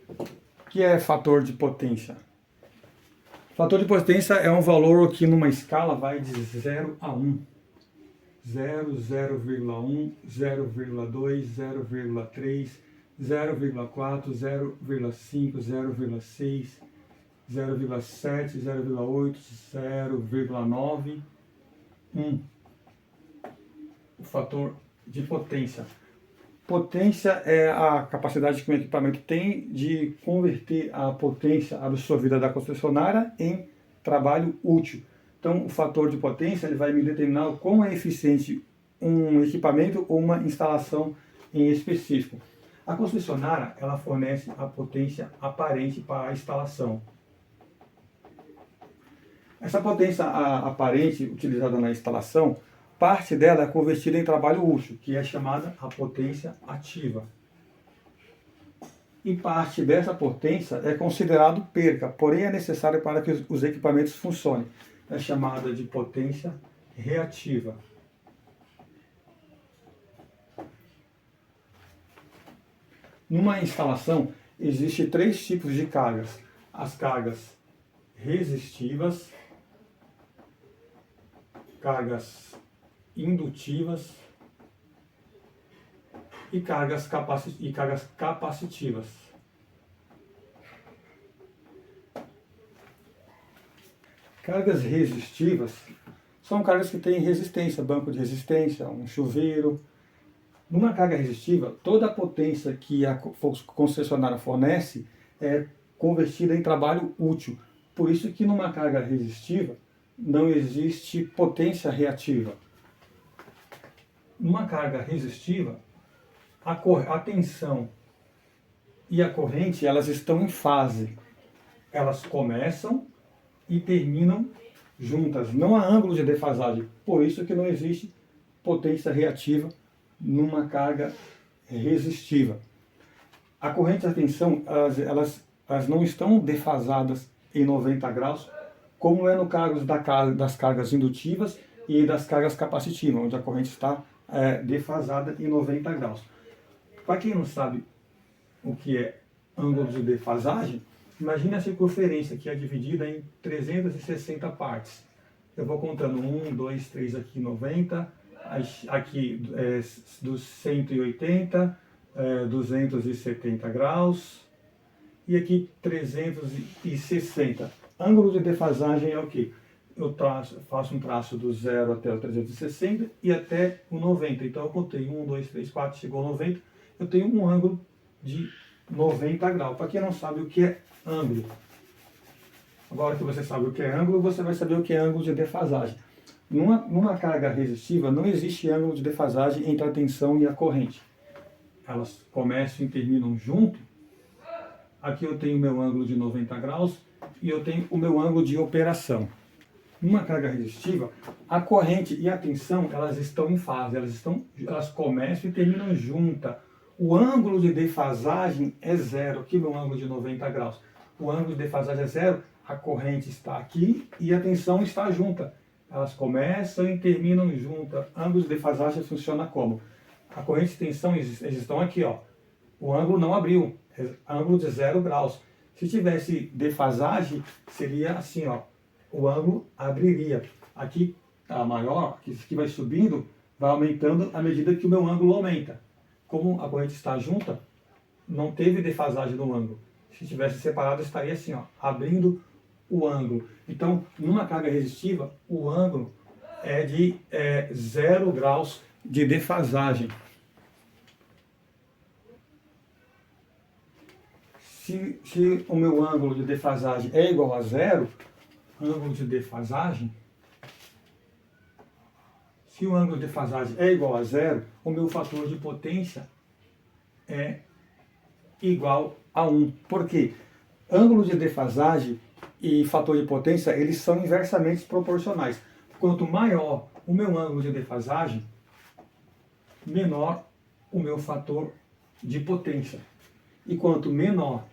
O que é fator de potência? Fator de potência é um valor que numa escala vai de 0 a 1. 0, 0,1, 0,2, 0,3, 0,4, 0,5, 0,6, 0,7, 0,8, 0,9, 1. O fator de potência. Potência é a capacidade que um equipamento tem de converter a potência absorvida da concessionária em trabalho útil. Então, o fator de potência ele vai me determinar o quão é eficiente um equipamento ou uma instalação em específico. A concessionária ela fornece a potência aparente para a instalação. Essa potência aparente utilizada na instalação, parte dela é convertida em trabalho útil, que é chamada a potência ativa. E parte dessa potência é considerado perca, porém é necessário para que os equipamentos funcionem. É chamada de potência reativa. Numa instalação, existem 3 tipos de cargas. As cargas resistivas, cargas indutivas e cargas capacitivas. Cargas resistivas são cargas que têm resistência, banco de resistência, um chuveiro. Numa carga resistiva, toda a potência que a concessionária fornece é convertida em trabalho útil. Por isso que numa carga resistiva não existe potência reativa. Numa carga resistiva, a tensão e a corrente elas estão em fase. Elas começam e terminam juntas, não há ângulo de defasagem. Por isso que não existe potência reativa numa carga resistiva. A corrente e a tensão elas não estão defasadas em 90 graus, como é no caso das cargas indutivas e das cargas capacitivas, onde a corrente está defasada em 90 graus. Para quem não sabe o que é ângulo de defasagem, imagine a circunferência que é dividida em 360 partes. Eu vou contando 1, 2, 3 aqui 90, aqui dos 180, 270 graus e aqui 360. Ângulo de defasagem é o quê? Eu faço um traço do 0 até o 360 e até o 90. Então eu contei 1, 2, 3, 4, chegou a 90. Eu tenho um ângulo de 90 graus. Para quem não sabe o que é ângulo, agora que você sabe o que é ângulo, você vai saber o que é ângulo de defasagem. Numa carga resistiva não existe ângulo de defasagem entre a tensão e a corrente. Elas começam e terminam junto. Aqui eu tenho o meu ângulo de 90 graus e eu tenho o meu ângulo de operação. Numa carga resistiva, a corrente e a tensão elas estão em fase, elas começam e terminam juntas. O ângulo de defasagem é zero, aqui meu ângulo de 90 graus. O ângulo de defasagem é zero, a corrente está aqui e a tensão está junta. Elas começam e terminam juntas. Ângulo de defasagem funciona como? A corrente e tensão eles estão aqui, ó. O ângulo não abriu, é ângulo de 0 graus. Se tivesse defasagem, seria assim, ó. O ângulo abriria. Aqui está maior, aqui vai subindo, vai aumentando à medida que o meu ângulo aumenta. Como a corrente está junta, não teve defasagem no ângulo. Se tivesse separado, estaria assim, ó, abrindo o ângulo. Então, numa carga resistiva, o ângulo é de 0 graus de defasagem. Se o meu ângulo de defasagem é igual a zero, ângulo de defasagem, se o ângulo de defasagem é igual a zero, o meu fator de potência é igual a 1. Por quê? Ângulo de defasagem e fator de potência, eles são inversamente proporcionais. Quanto maior o meu ângulo de defasagem, menor o meu fator de potência. E quanto menor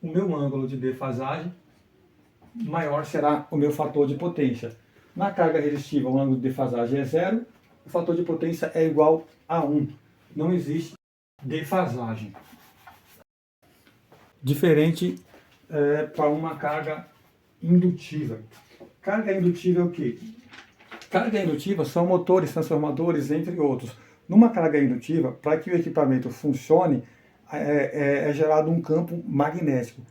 o meu ângulo de defasagem, maior será o meu fator de potência. Na carga resistiva, o ângulo de defasagem é zero, o fator de potência é igual a 1. Não existe defasagem. diferente para uma carga indutiva. Carga indutiva é o quê? Carga indutiva são motores, transformadores, entre outros. Numa carga indutiva, para que o equipamento funcione, é gerado um campo magnético.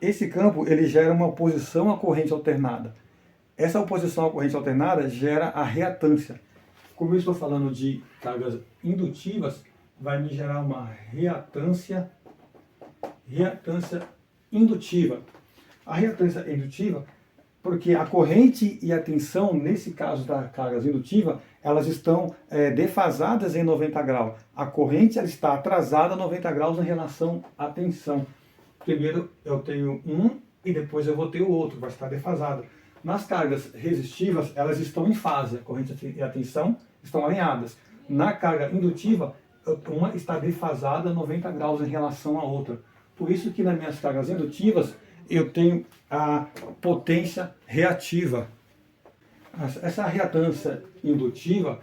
Esse campo ele gera uma oposição à corrente alternada. Essa oposição à corrente alternada gera a reatância. Como eu estou falando de cargas indutivas, vai me gerar uma reatância indutiva. A reatância indutiva, porque a corrente e a tensão, nesse caso da carga indutiva, elas estão defasadas em 90 graus. A corrente ela está atrasada 90 graus em relação à tensão. Primeiro eu tenho um e depois eu vou ter o outro, vai estar defasado. Nas cargas resistivas, elas estão em fase, a corrente e a tensão estão alinhadas. Na carga indutiva, uma está defasada 90 graus em relação à outra. Por isso que nas minhas cargas indutivas, eu tenho a potência reativa. Essa reatância indutiva,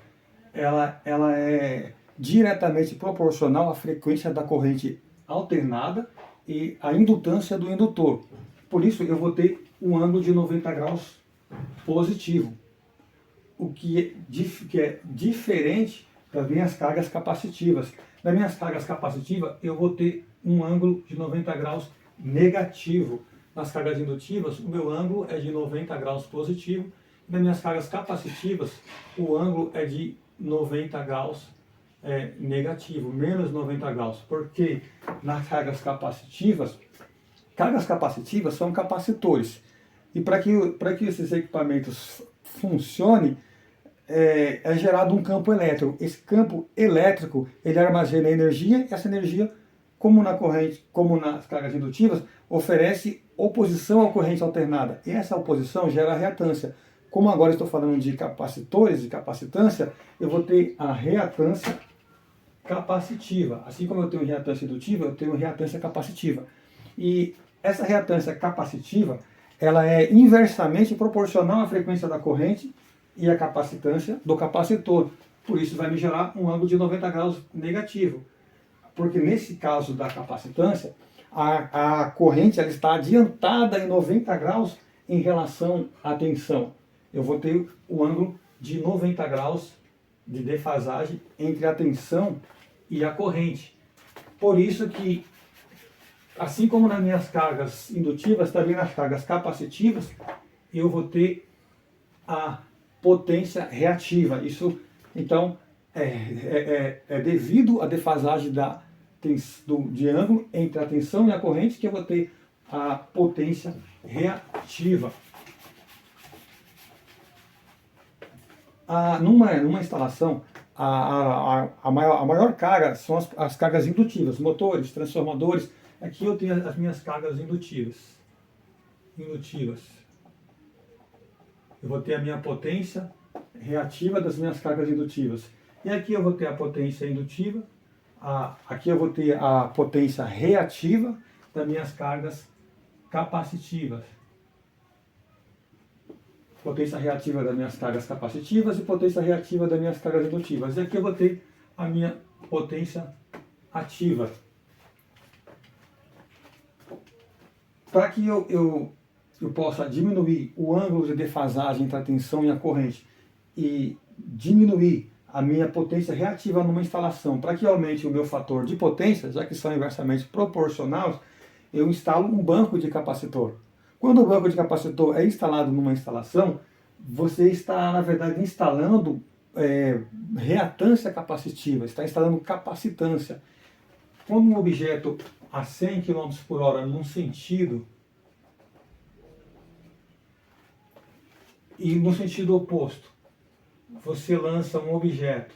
ela é diretamente proporcional à frequência da corrente alternada e à indutância do indutor. Por isso, eu vou ter um ângulo de 90 graus positivo, o que é diferente das minhas cargas capacitivas. Nas minhas cargas capacitivas, eu vou ter um ângulo de 90 graus negativo. Nas cargas indutivas, o meu ângulo é de 90 graus positivo. Nas minhas cargas capacitivas, o ângulo é de 90 graus negativo, menos 90 graus. Porque nas cargas capacitivas são capacitores. E para que esses equipamentos funcionem, é gerado um campo elétrico. Esse campo elétrico, ele armazena energia, e essa energia, como na corrente, como nas cargas indutivas, oferece oposição à corrente alternada. E essa oposição gera reatância. Como agora estou falando de capacitores, de capacitância, eu vou ter a reatância capacitiva. Assim como eu tenho reatância indutiva, eu tenho reatância capacitiva. E essa reatância capacitiva, ela é inversamente proporcional à frequência da corrente e à capacitância do capacitor. Por isso vai me gerar um ângulo de 90 graus negativo. Porque nesse caso da capacitância, a corrente ela está adiantada em 90 graus em relação à tensão. Eu vou ter o ângulo de 90 graus de defasagem entre a tensão e a corrente. Por isso que, assim como nas minhas cargas indutivas, também nas cargas capacitivas, eu vou ter a potência reativa. Isso, então, é devido à defasagem de ângulo entre a tensão e a corrente que eu vou ter a potência reativa. Numa instalação, a maior carga são as cargas indutivas, motores, transformadores. Aqui eu tenho as minhas cargas indutivas. Eu vou ter a minha potência reativa das minhas cargas indutivas. E aqui eu vou ter a potência indutiva. Aqui eu vou ter a potência reativa das minhas cargas capacitivas. Potência reativa das minhas cargas capacitivas e potência reativa das minhas cargas indutivas. E aqui eu vou ter a minha potência ativa. Para que eu possa diminuir o ângulo de defasagem entre a tensão e a corrente e diminuir a minha potência reativa numa instalação, para que aumente o meu fator de potência, já que são inversamente proporcionais, eu instalo um banco de capacitor. Quando o banco de capacitor é instalado numa instalação, você está, na verdade, instalando reatância capacitiva, está instalando capacitância. Quando um objeto a 100 km por hora num sentido e no sentido oposto, você lança um objeto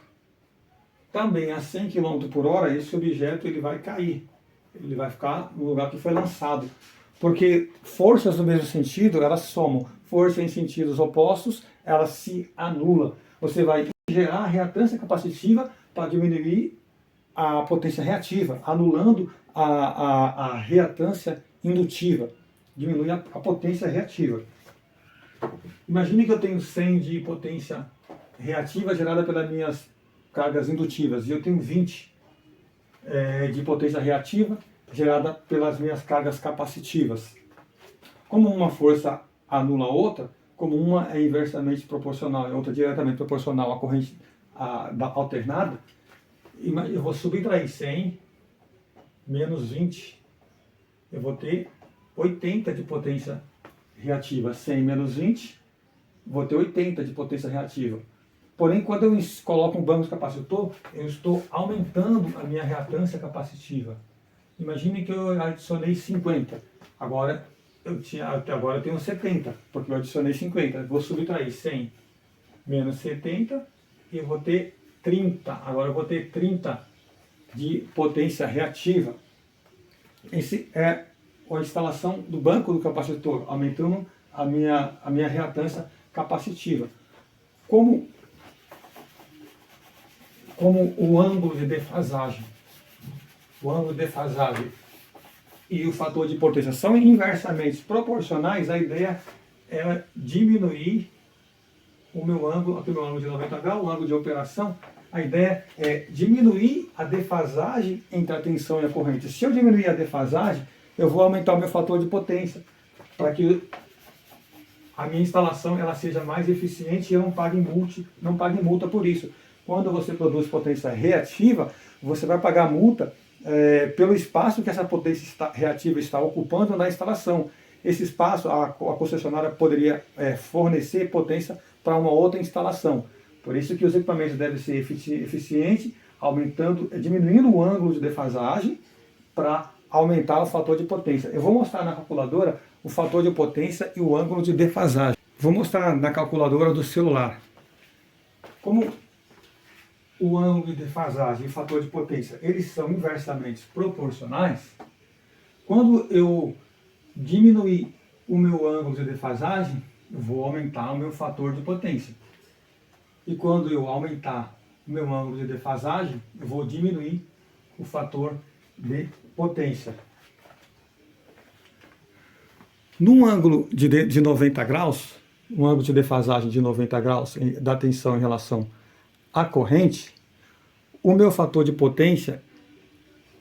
também a 100 km por hora, esse objeto ele vai cair, ele vai ficar no lugar que foi lançado. Porque forças no mesmo sentido, elas somam. Força em sentidos opostos, elas se anulam. Você vai gerar reatância capacitiva para diminuir a potência reativa, anulando a reatância indutiva. Diminui a potência reativa. Imagine que eu tenho 100 de potência reativa gerada pelas minhas cargas indutivas e eu tenho 20 de potência reativa gerada pelas minhas cargas capacitivas. Como uma força anula a outra, como uma é inversamente proporcional e outra diretamente proporcional à corrente da alternada, eu vou subtrair 100 menos 20, eu vou ter 80 de potência reativa. 100 menos 20, vou ter 80 de potência reativa. Porém, quando eu coloco um banco de capacitor, eu estou aumentando a minha reatância capacitiva. Imagine que eu adicionei 50. Agora eu tenho 70, porque eu adicionei 50. Eu vou subtrair 100 menos 70 e eu vou ter 30. Agora eu vou ter 30 de potência reativa. Esse é a instalação do banco do capacitor, aumentando a minha reatância capacitiva. Como o ângulo de defasagem, e o fator de potência são inversamente proporcionais, a ideia é diminuir o meu ângulo, aqui o meu ângulo de 90 graus, o ângulo de operação. A ideia é diminuir a defasagem entre a tensão e a corrente. Se eu diminuir a defasagem, eu vou aumentar o meu fator de potência, para que a minha instalação ela seja mais eficiente e eu não pague multa por isso. Quando você produz potência reativa, você vai pagar multa pelo espaço que essa potência reativa está ocupando na instalação. Esse espaço, a concessionária poderia fornecer potência para uma outra instalação. Por isso que os equipamentos devem ser eficientes, diminuindo o ângulo de defasagem para aumentar o fator de potência. Eu vou mostrar na calculadora o fator de potência e o ângulo de defasagem. Vou mostrar na calculadora do celular. Como o ângulo de defasagem e o fator de potência, eles são inversamente proporcionais, quando eu diminuir o meu ângulo de defasagem, eu vou aumentar o meu fator de potência. E quando eu aumentar o meu ângulo de defasagem, eu vou diminuir o fator de potência. Num ângulo de 90 graus, um ângulo de defasagem de 90 graus da tensão em relação à corrente, o meu fator de potência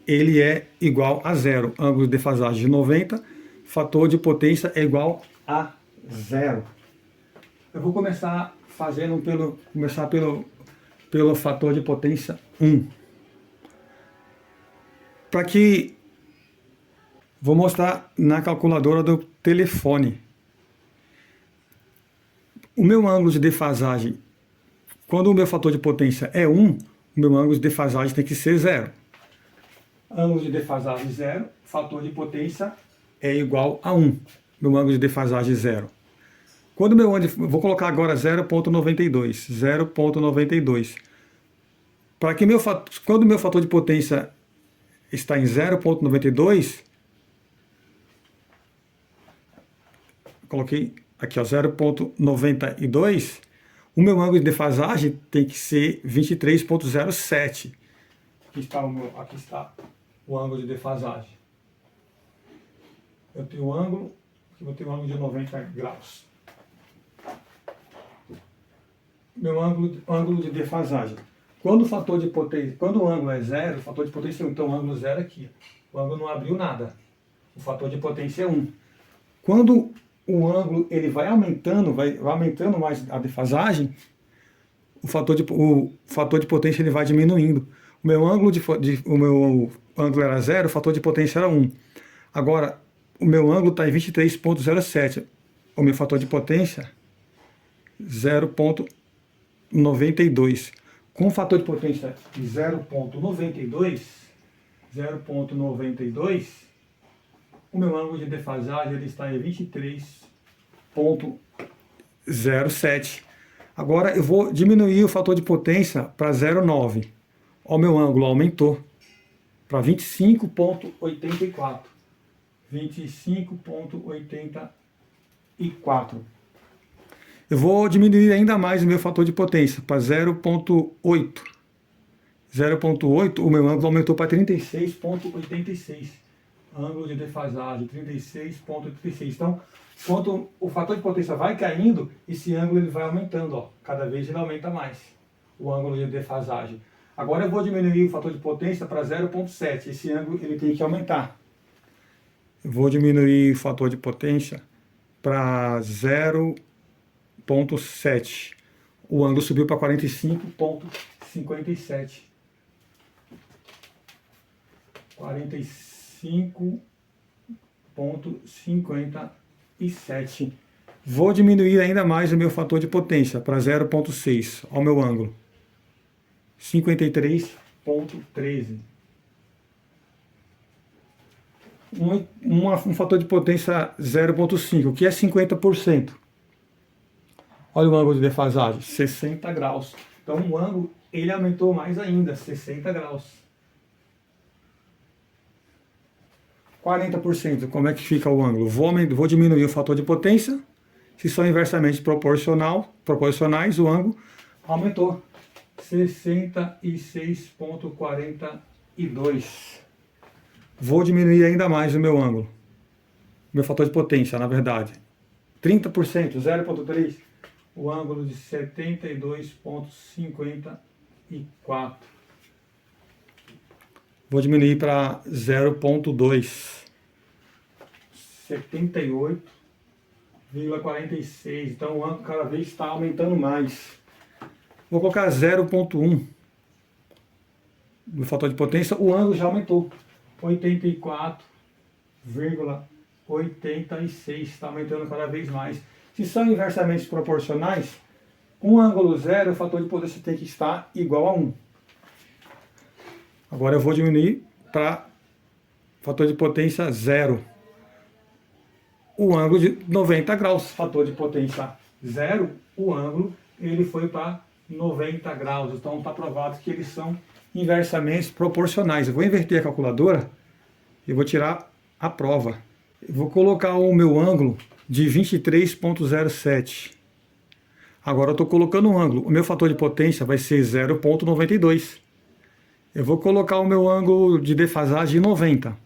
ele é igual a zero. Ângulo de defasagem de 90, fator de potência é igual a zero. Eu vou começar pelo fator de potência 1. Vou mostrar na calculadora do telefone. O meu ângulo de defasagem, quando o meu fator de potência é 1, o meu ângulo de defasagem tem que ser 0. Ângulo de defasagem 0, fator de potência é igual a 1. Meu ângulo de defasagem 0. Vou colocar agora 0,92. 0,92. Quando o meu fator de potência está em 0,92, coloquei aqui, 0,92, o meu ângulo de defasagem tem que ser 23,07. Aqui está o ângulo de defasagem. Eu tenho vou ter um ângulo de 90 graus. Meu ângulo de defasagem. Quando o ângulo é 0, o fator de potência é 1, então o ângulo 0 aqui. O ângulo não abriu nada. O fator de potência é 1. Quando o ângulo ele vai aumentando mais a defasagem, o fator de potência ele vai diminuindo. O meu ângulo era 0, o fator de potência era 1. Agora, o meu ângulo está em 23,07. O meu fator de potência, 0,92. Com o fator de potência de 0,92, o meu ângulo de defasagem ele está em 23,07. Agora eu vou diminuir o fator de potência para 0,9. O meu ângulo aumentou para 25,84. 25,84. Eu vou diminuir ainda mais o meu fator de potência para 0,8. 0,8, o meu ângulo aumentou para 36,86. Ângulo de defasagem, 36,86. Então, quanto o fator de potência vai caindo, esse ângulo ele vai aumentando. Cada vez ele aumenta mais, o ângulo de defasagem. Agora eu vou diminuir o fator de potência para 0,7. Esse ângulo ele tem que aumentar. Eu vou diminuir o fator de potência para 0,7. O ângulo subiu para 45,57. 45,57. Vou diminuir ainda mais o meu fator de potência para 0,6 ao meu ângulo. 53,13. Um fator de potência 0,5, que é 50%. Olha o ângulo de defasagem, 60 graus. Então o ângulo ele aumentou mais ainda, 60 graus. 40%, como é que fica o ângulo? Vou diminuir o fator de potência. Se são inversamente proporcionais, o ângulo aumentou. 66,42. Vou diminuir ainda mais o meu ângulo. Meu fator de potência, na verdade. 30%, 0,3. O ângulo de 72,54. Vou diminuir para 0,2. 78,46. Então o ângulo cada vez está aumentando mais. Vou colocar 0,1 no fator de potência. O ângulo já aumentou. 84,86. Está aumentando cada vez mais. Se são inversamente proporcionais, com ângulo zero, o fator de potência tem que estar igual a 1. Agora eu vou diminuir para fator de potência 0. O ângulo de 90 graus, fator de potência 0, o ângulo ele foi para 90 graus. Então está provado que eles são inversamente proporcionais. Eu vou inverter a calculadora e vou tirar a prova. Eu vou colocar o meu ângulo de 23,07. Agora eu estou colocando um ângulo. O meu fator de potência vai ser 0,92. Eu vou colocar o meu ângulo de defasagem de 90.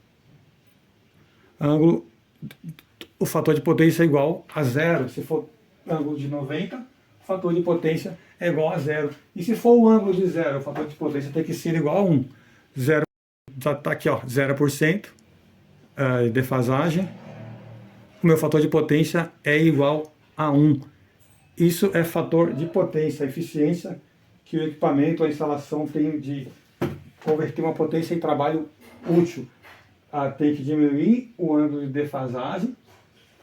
O fator de potência é igual a 0. Se for ângulo de 90, o fator de potência é igual a 0. E se for o ângulo de 0, o fator de potência tem que ser igual a 1. 0, já está aqui, ó, 0% de defasagem. O meu fator de potência é igual a 1. Isso é fator de potência, a eficiência que o equipamento, a instalação tem de converter uma potência em trabalho útil. Tem que diminuir o ângulo de defasagem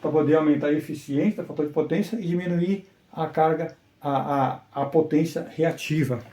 para poder aumentar a eficiência do fator de potência e diminuir a carga, a potência reativa.